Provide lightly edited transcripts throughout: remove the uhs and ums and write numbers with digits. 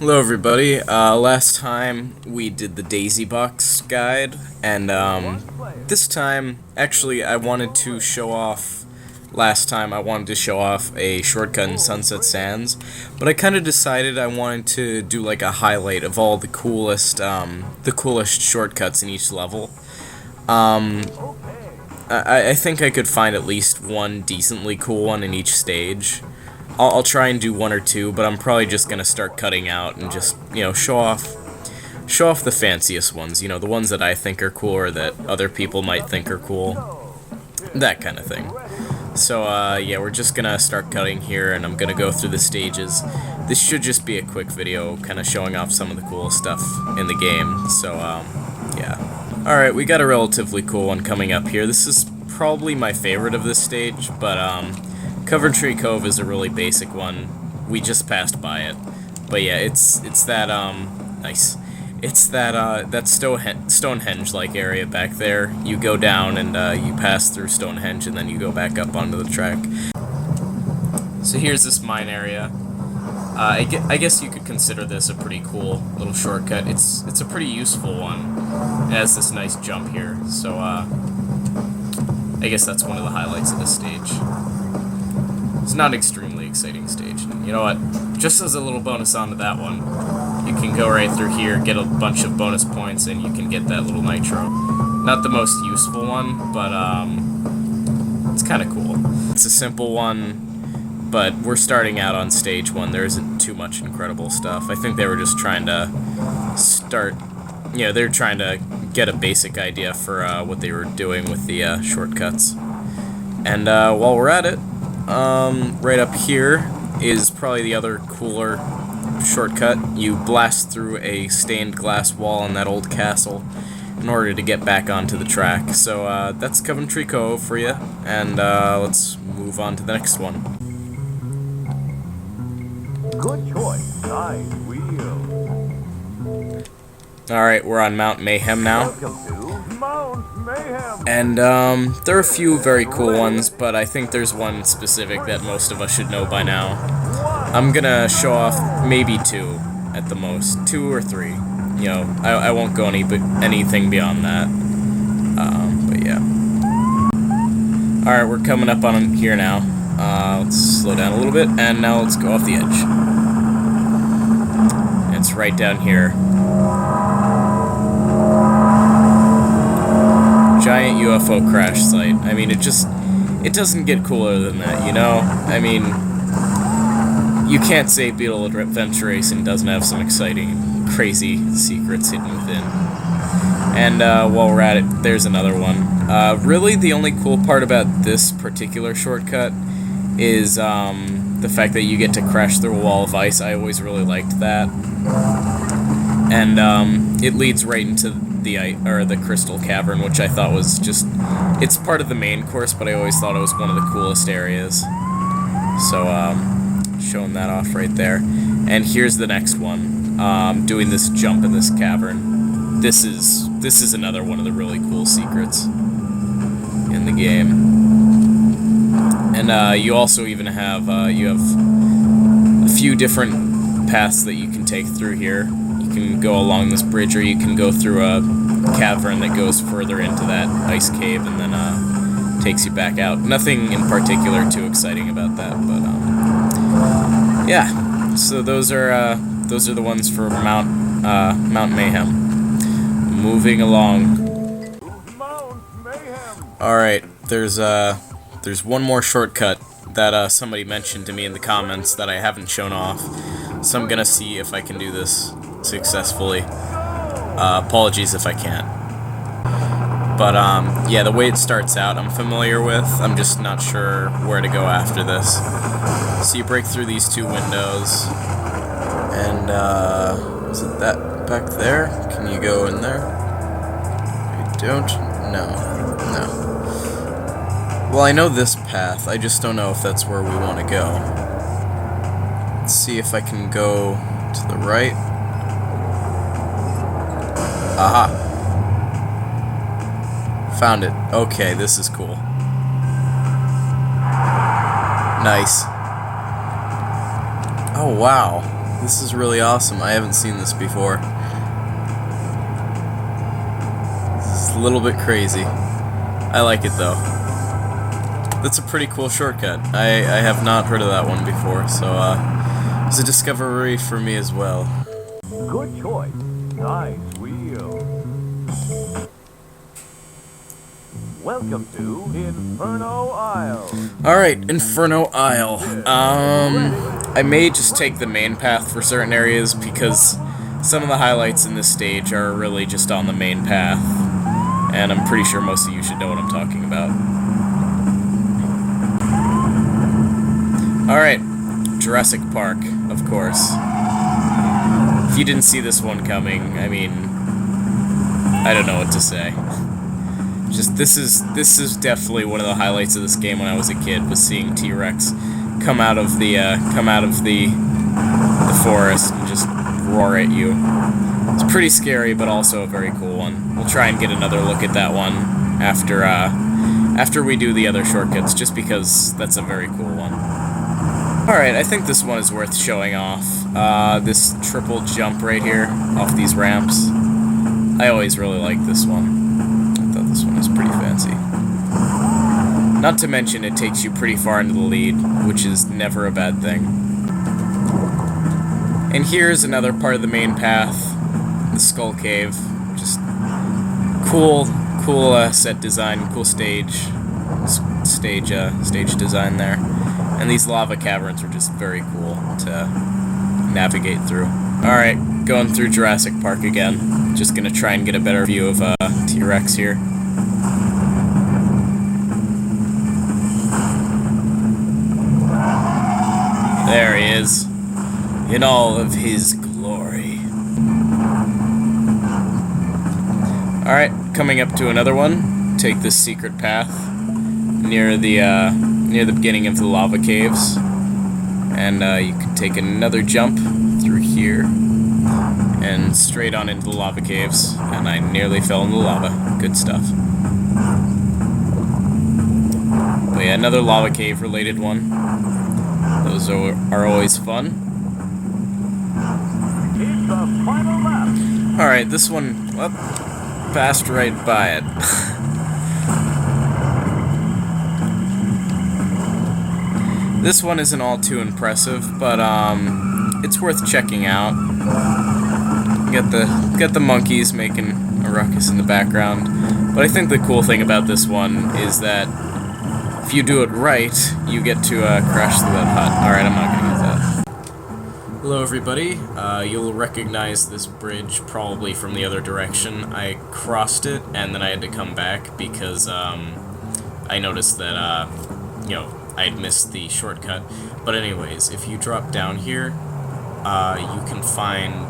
Hello everybody, last time we did the Daisy Box guide, and this time, actually I wanted to show off, a shortcut in Sunset Sands, but I kind of decided I wanted to do like a highlight of all the coolest shortcuts in each level. I think I could find at least one decently cool one in each stage. I'll try and do one or two, but I'm probably just gonna start cutting out and just, show off the fanciest ones, the ones that I think are cool or that other people might think are cool, that kind of thing. So, yeah, we're just gonna start cutting here, and I'm gonna go through the stages. This should just be a quick video, kind of showing off some of the cool stuff in the game, so, yeah. Alright, we got a relatively cool one coming up here. This is probably my favorite of this stage, but, Coventry Co is a really basic one. We just passed by it, but yeah, it's that nice. It's that Stonehenge-like area back there. You go down and you pass through Stonehenge, and then you go back up onto the track. So here's this mine area. I guess you could consider this a pretty cool little shortcut. It's a pretty useful one. It has this nice jump here, so I guess that's one of the highlights of this stage. It's not an extremely exciting stage. You know what? Just as a little bonus onto that one, you can go right through here, get a bunch of bonus points, and you can get that little nitro. Not the most useful one, but it's kind of cool. It's a simple one, but we're starting out on stage one. There isn't too much incredible stuff. I think they were just trying to start, they're trying to get a basic idea for what they were doing with the shortcuts. And while we're at it, right up here is probably the other cooler shortcut. You blast through a stained glass wall in that old castle in order to get back onto the track. So that's Coventry Co for you, and let's move on to the next one. Good choice. Nice wheel. Alright, we're on Mount Mayhem now. Welcome to Mount Mayhem. And there are a few very cool ones, but I think there's one specific that most of us should know by now. I'm gonna show off maybe two at the most, 2 or 3. I won't go anything beyond that. But yeah. Alright, we're coming up on here now. Let's slow down a little bit, and now let's go off the edge. It's right down here. Giant UFO crash site. I mean, it doesn't get cooler than that, I mean, you can't say Beetle Adventure Racing doesn't have some exciting, crazy secrets hidden within. And while we're at it, there's another one. Really, the only cool part about this particular shortcut is the fact that you get to crash through a wall of ice. I always really liked that. And it leads right into the Crystal Cavern, which I thought was just, it's part of the main course, but I always thought it was one of the coolest areas. So, showing that off right there. And here's the next one, doing this jump in this cavern. This is another one of the really cool secrets in the game. And you also even have, you have a few different paths that you can take through here. You can go along this bridge, or you can go through a cavern that goes further into that ice cave and then takes you back out. Nothing in particular too exciting about that, but yeah. So those are the ones for Mount Mayhem. Moving along. All right, there's one more shortcut that somebody mentioned to me in the comments that I haven't shown off, so I'm gonna see if I can do this successfully. Apologies if I can't. But, yeah, the way it starts out I'm familiar with. I'm just not sure where to go after this. So you break through these 2 windows, and, is it that back there? Can you go in there? I don't? No. Well, I know this path, I just don't know if that's where we want to go. Let's see if I can go to the right. Aha. Found it. Okay, this is cool. Nice. Oh, wow. This is really awesome. I haven't seen this before. This is a little bit crazy. I like it though. That's a pretty cool shortcut. I have not heard of that one before, so it's a discovery for me as well. Good choice. Nice wheel. Welcome to Inferno Isle. Alright, Inferno Isle. I may just take the main path for certain areas because some of the highlights in this stage are really just on the main path. And I'm pretty sure most of you should know what I'm talking about. Alright, Jurassic Park, of course. If you didn't see this one coming, I mean, I don't know what to say. Just this is definitely one of the highlights of this game when I was a kid, was seeing T-Rex come out of the forest and just roar at you. It's pretty scary, but also a very cool one. We'll try and get another look at that one after we do the other shortcuts, just because that's a very cool one. Alright, I think this one is worth showing off. This triple jump right here, off these ramps. I always really like this one. I thought this one was pretty fancy. Not to mention, it takes you pretty far into the lead, which is never a bad thing. And here's another part of the main path, the Skull Cave. Just cool set design, cool stage design there. And these lava caverns are just very cool to navigate through. Alright, going through Jurassic Park again. Just gonna try and get a better view of T-Rex here. There he is, in all of his glory. Alright, coming up to another one. Take this secret path near the beginning of the lava caves, and you can take another jump through here and straight on into the lava caves, and I nearly fell in the lava. Good stuff. But yeah, another lava cave related one. Those are always fun. It's the final lap. Alright, this one, well, passed right by it. This one isn't all too impressive, but it's worth checking out. Get the monkeys making a ruckus in the background. But I think the cool thing about this one is that if you do it right, you get to crash through that hut. Alright, I'm not gonna use that. Hello everybody. You'll recognize this bridge probably from the other direction. I crossed it and then I had to come back because I noticed that you know, I had missed the shortcut. But anyways, if you drop down here, you can find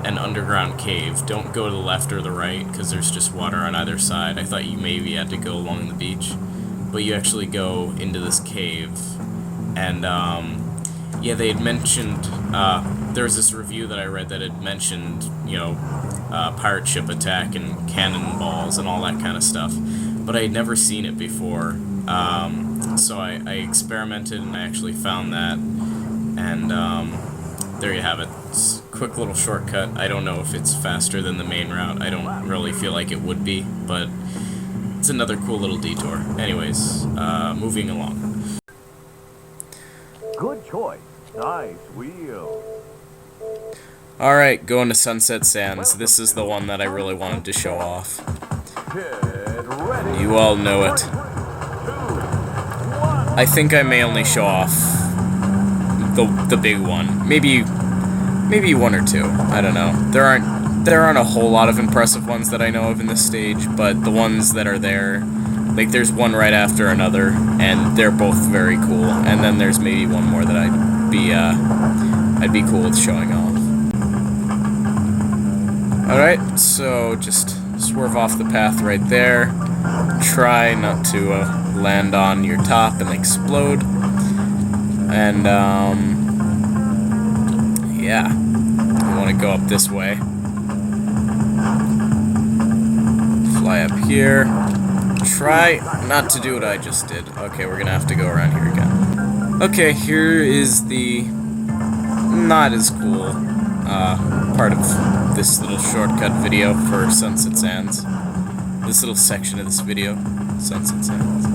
an underground cave. Don't go to the left or the right, because there's just water on either side. I thought you maybe had to go along the beach, but you actually go into this cave. And yeah, they had mentioned, there was this review that I read that had mentioned, you know, pirate ship attack and cannonballs and all that kind of stuff, but I had never seen it before. So I experimented and I actually found that, and there you have it. It's a quick little shortcut. I don't know if it's faster than the main route. I don't really feel like it would be, but it's another cool little detour. Anyways, moving along. Good choice. Nice wheel. Alright, going to Sunset Sands. This is the one that I really wanted to show off. Get ready. You all know it. 3, 2, 1. I think I may only show off the big one. Maybe one or two. I don't know. There aren't a whole lot of impressive ones that I know of in this stage, but the ones that are there, like there's one right after another, and they're both very cool. And then there's maybe one more that I'd be cool with showing off. Alright, so just swerve off the path right there. Try not to land on your top and explode. And, yeah. I want to go up this way. Fly up here. Try not to do what I just did. Okay, we're gonna have to go around here again. Okay, here is the not as cool part of this little shortcut video for Sunset Sands. This little section of this video, Sunset Sands.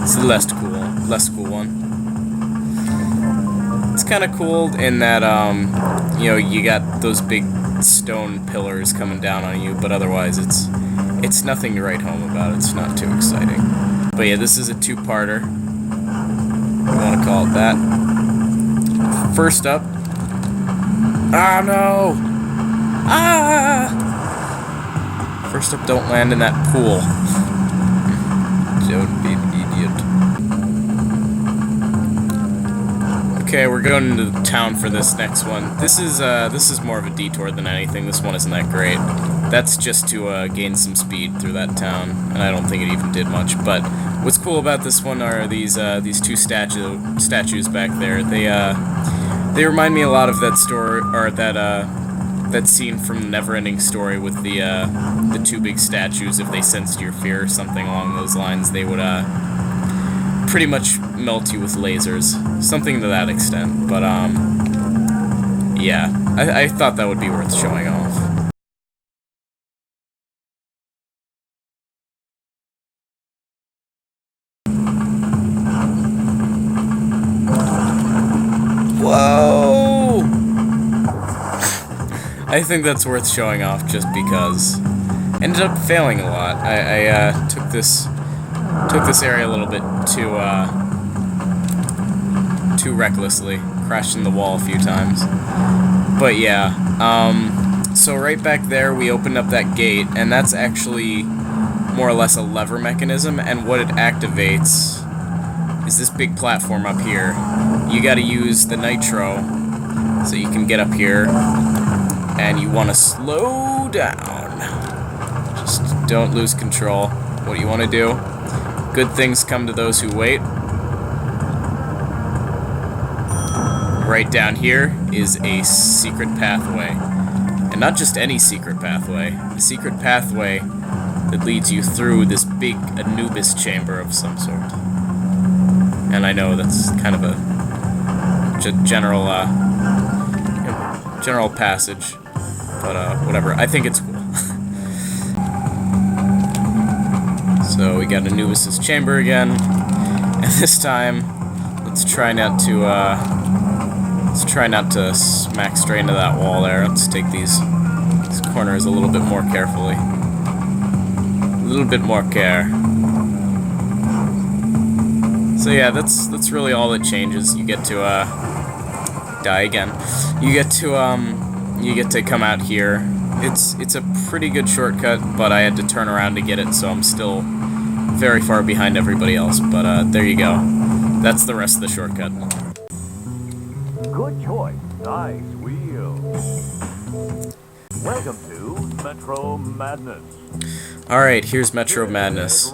It's the less cool one. It's kind of cool in that, you know, you got those big stone pillars coming down on you, but otherwise it's nothing to write home about. It's not too exciting. But yeah, this is a two-parter. I want to call it that. First up. Ah, no! Ah! First up, don't land in that pool. Don't be an idiot. Okay, we're going into the town for this next one. This is more of a detour than anything. This one isn't that great. That's just to gain some speed through that town, and I don't think it even did much. But what's cool about this one are these two statues back there. They remind me a lot of that story, or that scene from Neverending Story with the two big statues. If they sensed your fear or something along those lines, they would pretty much melt you with lasers, something to that extent. But yeah, I thought that would be worth showing off. Whoa! I think that's worth showing off just because. Ended up failing a lot. I took this area a little bit too recklessly, crashed in the wall a few times. But yeah, so right back there we opened up that gate, and that's actually more or less a lever mechanism, and what it activates is this big platform up here. You gotta use the nitro so you can get up here, and you want to slow down. Just don't lose control. What do you want to do? Good things come to those who wait. Right down here is a secret pathway. And not just any secret pathway. A secret pathway that leads you through this big Anubis chamber of some sort. And I know that's kind of a general passage, but whatever. I think it's cool. So we got Anubis' chamber again, and this time let's try not to smack straight into that wall there. Let's take these corners a little bit more carefully. A little bit more care. So yeah, that's really all that changes. You get to die again. You get to come out here. It's a pretty good shortcut, but I had to turn around to get it, so I'm still very far behind everybody else. But there you go. That's the rest of the shortcut. Good choice. Nice wheel. Welcome to Metro Madness. Alright, here's Metro Madness.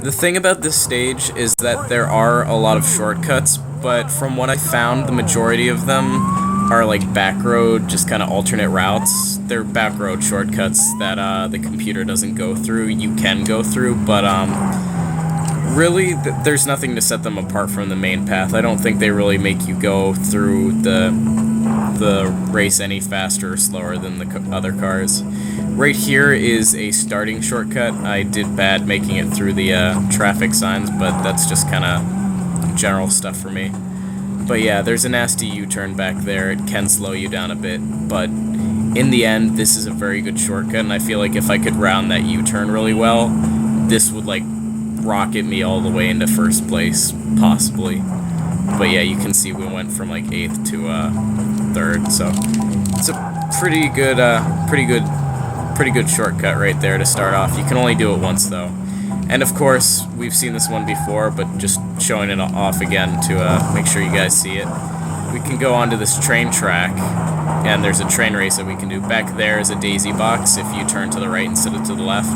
The thing about this stage is that there are a lot of shortcuts, but from what I found, the majority of them are like back road, just kind of alternate routes. They're back road shortcuts that the computer doesn't go through. You can go through, but really, there's nothing to set them apart from the main path. I don't think they really make you go through the race any faster or slower than the other cars. Right here is a starting shortcut. I did bad making it through the traffic signs, but that's just kind of general stuff for me. But yeah, there's a nasty U-turn back there. It can slow you down a bit, but in the end, this is a very good shortcut, and I feel like if I could round that U-turn really well, this would like rocket me all the way into first place, possibly. But yeah, you can see we went from like 8th to 3rd, so it's a pretty good shortcut right there to start off. You can only do it once though. And of course, we've seen this one before, but just showing it off again to make sure you guys see it. We can go onto this train track, and there's a train race that we can do. Back there is a daisy box if you turn to the right instead of to the left.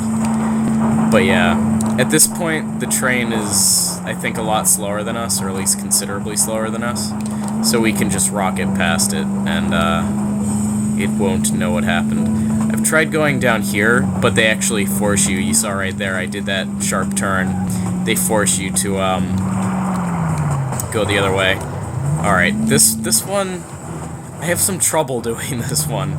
But yeah, at this point, the train is, I think, a lot slower than us, or at least considerably slower than us. So we can just rocket past it, and it won't know what happened. I've tried going down here, but they actually force you. You saw right there, I did that sharp turn. They force you to go the other way. Alright, this one, I have some trouble doing this one.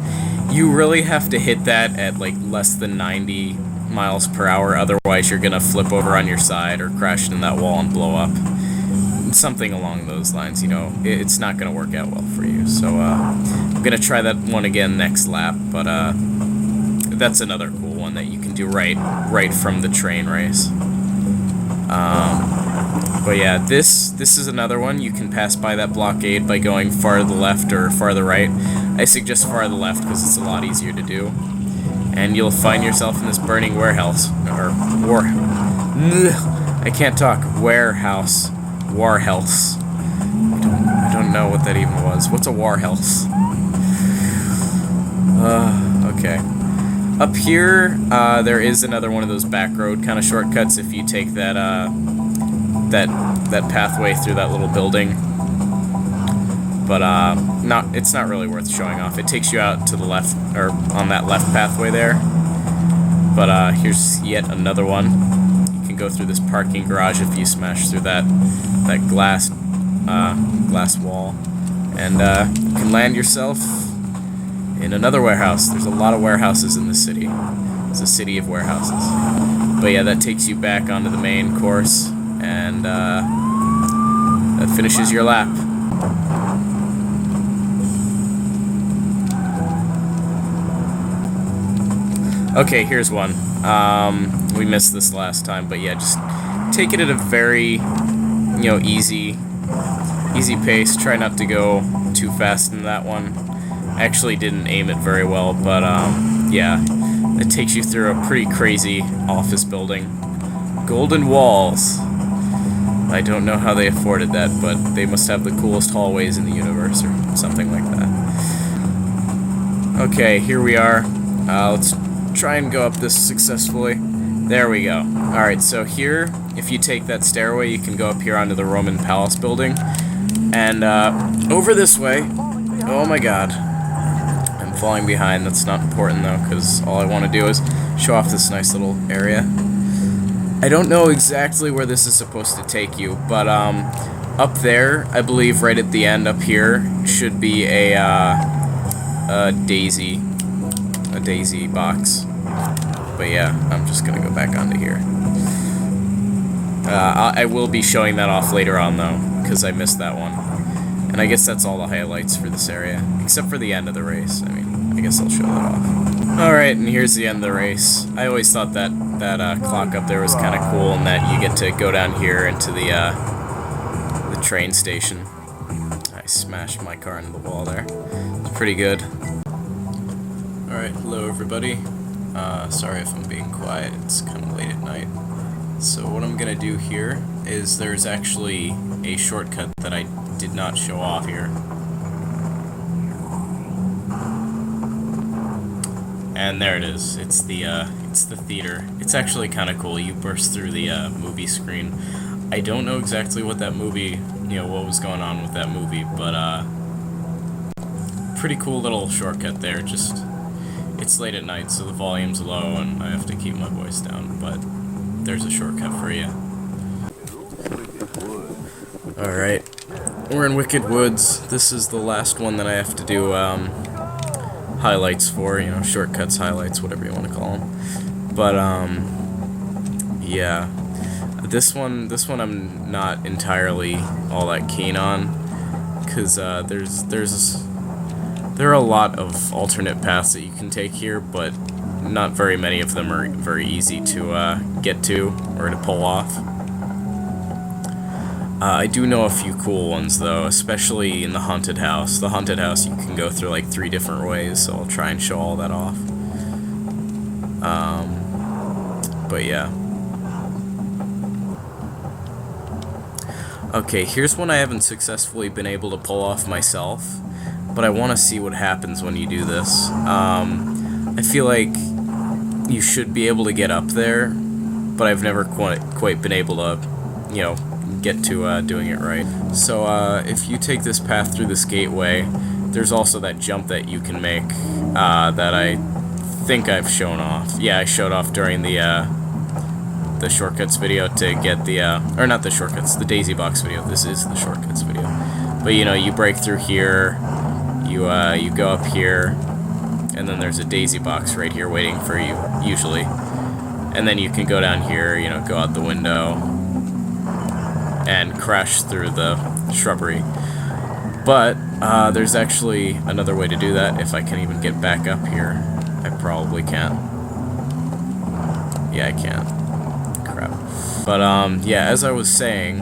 You really have to hit that at like less than 90 miles per hour, otherwise you're gonna flip over on your side or crash into that wall and blow up. Something along those lines, you know. It's not gonna work out well for you. So I'm gonna try that one again next lap, but that's another cool one that you can do right from the train race. But yeah, this is another one. You can pass by that blockade by going far to the left or far to the right. I suggest far to the left because it's a lot easier to do. And you'll find yourself in this burning warehouse. I can't talk. Warehouse. Warhouse. I don't know what that even was. What's a warhouse? Okay. Up here, there is another one of those back road kind of shortcuts if you take that that pathway through that little building. But it's not really worth showing off. It takes you out to the left, or on that left pathway there. But here's yet another one. You can go through this parking garage if you smash through that glass wall, and you can land yourself in another warehouse. There's a lot of warehouses in this city. It's a city of warehouses. But yeah, that takes you back onto the main course, and that finishes your lap. Okay, here's one. We missed this last time, but yeah, just take it at a very, easy pace. Try not to go too fast in that one. I actually didn't aim it very well, but yeah, it takes you through a pretty crazy office building. Golden walls. I don't know how they afforded that, but they must have the coolest hallways in the universe or something like that. Okay, here we are. Let's try and go up this successfully. There we go. Alright, so here, if you take that stairway, you can go up here onto the Roman Palace building. And over this way. Oh my god. I'm falling behind. That's not important though, because all I want to do is show off this nice little area. I don't know exactly where this is supposed to take you, but up there, I believe right at the end up here, should be a daisy box. But yeah, I'm just gonna go back onto here. I will be showing that off later on though, because I missed that one. And I guess that's all the highlights for this area, except for the end of the race. I mean, I guess I'll show that off. Alright, and here's the end of the race. I always thought that clock up there was kind of cool, and that you get to go down here into the train station. I smashed my car into the wall there. It's pretty good. Alright, hello everybody. Sorry if I'm being quiet, it's kind of late at night. So what I'm gonna do here is there's actually a shortcut that I did not show off here. And there it is. It's the theater. It's actually kind of cool. You burst through the movie screen. I don't know exactly what that movie, what was going on with that movie, but pretty cool little shortcut there. Just it's late at night, so the volume's low, and I have to keep my voice down. But there's a shortcut for you. All right, we're in Wicked Woods. This is the last one that I have to do highlights for, shortcuts, highlights, whatever you want to call them. But yeah, this one I'm not entirely all that keen on, because there are a lot of alternate paths that you can take here, but not very many of them are very easy to get to or to pull off. I do know a few cool ones though, especially in the haunted house. The haunted house you can go through like 3 different ways, so I'll try and show all that off. But yeah. Okay, here's one I haven't successfully been able to pull off myself, but I want to see what happens when you do this. I feel like you should be able to get up there, but I've never quite been able to, get to doing it right. So if you take this path through this gateway, there's also that jump that you can make that I think I've shown off. Yeah, I showed off during the shortcuts video to get the or not the shortcuts, the daisy box video. This is the shortcuts video. But you break through here, You go up here, and then there's a daisy box right here waiting for you, usually. And then you can go down here, you know, go out the window, and crash through the shrubbery. But there's actually another way to do that, if I can even get back up here. I probably can't. Yeah, I can. Crap. But, yeah, as I was saying,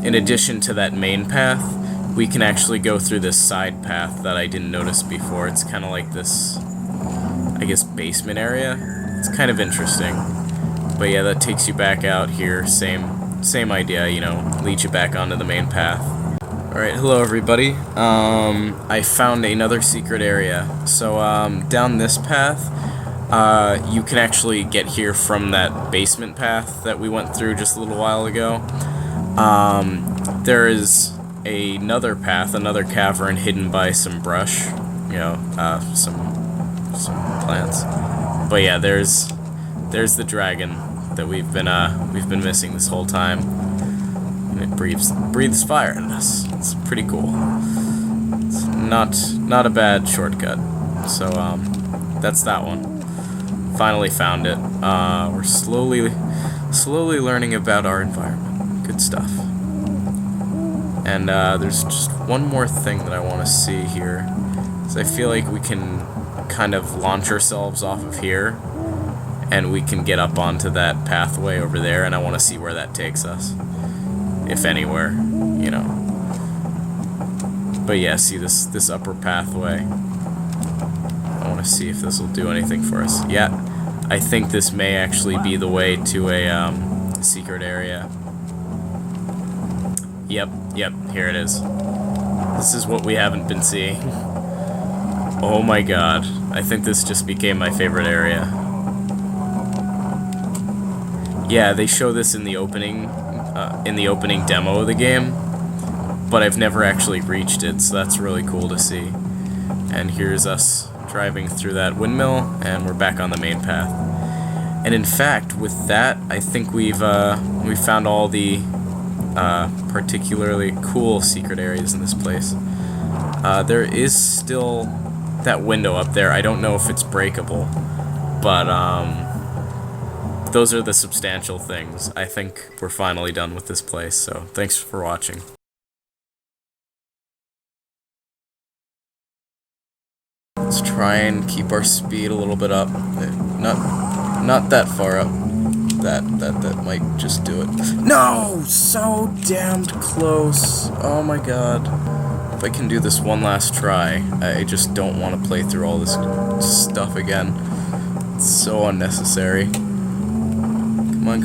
in addition to that main path, we can actually go through this side path that I didn't notice before. It's kind of like this, I guess, basement area. It's kind of interesting. But yeah, that takes you back out here. Same idea, you know, leads you back onto the main path. Alright, hello everybody. I found another secret area. So, down this path, you can actually get here from that basement path that we went through just a little while ago. There is another path, another cavern hidden by some brush, you know, some plants. But yeah, there's the dragon that we've been missing this whole time. And it breathes fire at us. It's pretty cool. It's not a bad shortcut. So that's that one. Finally found it. We're slowly learning about our environment. Good stuff. And there's just one more thing that I want to see here. So I feel like we can kind of launch ourselves off of here, and we can get up onto that pathway over there, and I want to see where that takes us. If anywhere, you know. But yeah, see this upper pathway. I want to see if this will do anything for us. Yeah, I think this may actually be the way to a secret area. Yep, here it is. This is what we haven't been seeing. Oh my god, I think this just became my favorite area. Yeah, they show this in the opening demo of the game, but I've never actually reached it, so that's really cool to see. And here's us driving through that windmill, and we're back on the main path. And in fact, with that, I think we've found all the particularly cool secret areas in this place. There is still that window up there. I don't know if it's breakable, but those are the substantial things. I think we're finally done with this place, so thanks for watching. Let's try and keep our speed a little bit up. Not that far up. That might just do it. No! So damned close. Oh my god. If I can do this one last try, I just don't want to play through all this stuff again. It's so unnecessary. Come on.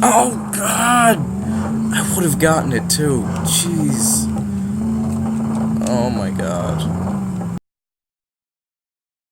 Oh god! I would have gotten it too. Jeez. Oh my god.